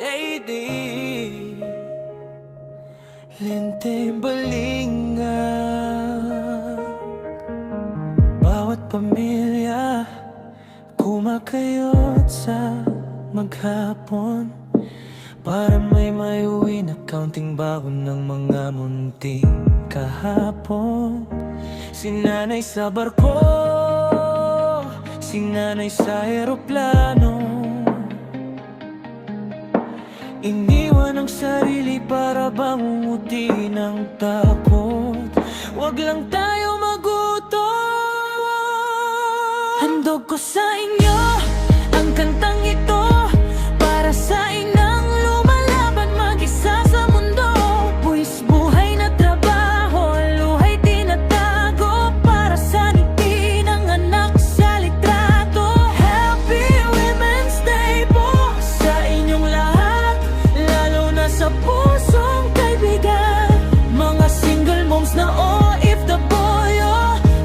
lady, lente balinga. Bawat pamilya kumakayot sa maghapon para may maiuwi na kaunting baon ng mga munting kahapon. Si nanay sa barko, si nanay sa eroplano, iniwan ang sarili para bangunguti ng takot. Huwag lang tayo magutom. Handog ko sa inyo ang kantang ito, para sa inang lumalaban mag-isa sa mundo. Buwis buhay na trabaho, luhay tinatago, para sa ngiti ng anak sa litrato. Happy Women's Day po sa inyong lahat, lalo na sa pusong kaibigan. Mga single moms na OFW,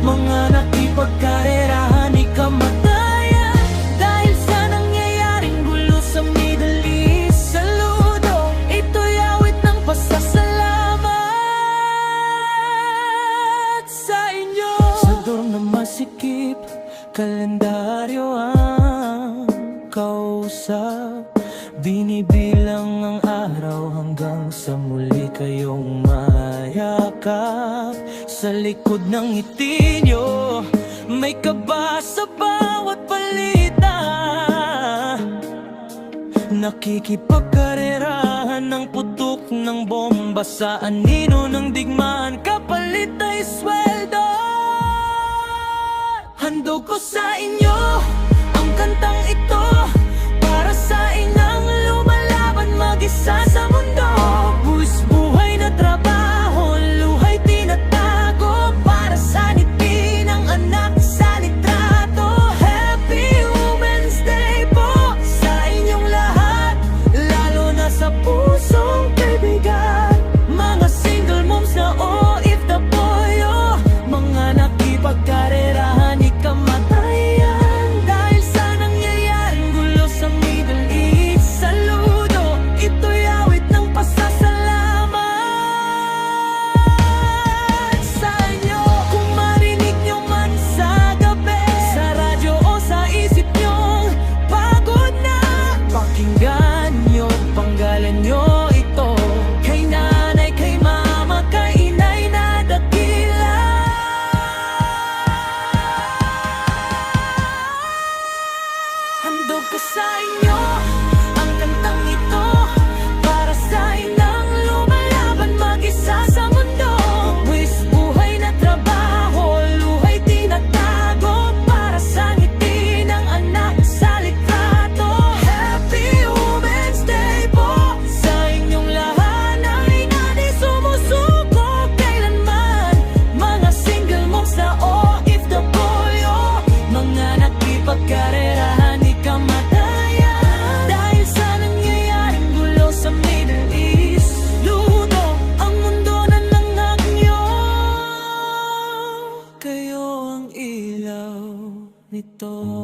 mga nakipagkarerahan ni kamatayan dahil sa nangyayaring gulo sa Middle East. Saludo, ito'y awit ng pasasalamat sa inyo. Sa dorm na masikip, kalendaryo ang kausap, binibilang ang araw hanggang sa muli kayong mayakap. Sa likod ng ngiti nyo, may kaba sa bawat balita. Nakikipagkarerahan ng putok ng bomba sa anino ng digmaan, kapalit ay sweldo. Handog ko sa inyo ang kantang ito, para sa inang lumalaban mag-isa sa mundo. Buwis buhay na trabaho, luhay tinatago, para sa ngiti ng anak sa litrato. Happy Women's Day po sa inyong lahat, lalo na sa pusong kaibigan. Mga single moms na OFW, mga nakipagkarerahan ni kamatayan dahil sa nangyayaring gulo sa Middle East. Saludo, ito'y awit ng pasasalamat sa inyo. Kung marinig nyo man sa gabi, sa radyo o sa isip nyong pagod na, pakinggan nyo, panggalan nyo ito. Kay nanay, kay mama, kay inay na dakila. Handog ko sa inyo ang kantang ito, para sa inang lumalaban mag-isa sa mundo. Buwis buhay na trabaho, luhay tinatago, para sa ngiti ng anak sa litrato. Happy Women's Day po sa inyong lahat, ay nadi sumusuko kailanman. Mga single moms na OFW, mga nakipagkarerahan ni kamatayan dahil sa nangyayaring gulo sa Middle East. Luto ang mundo na nangangyo, kayo ang ilaw nito.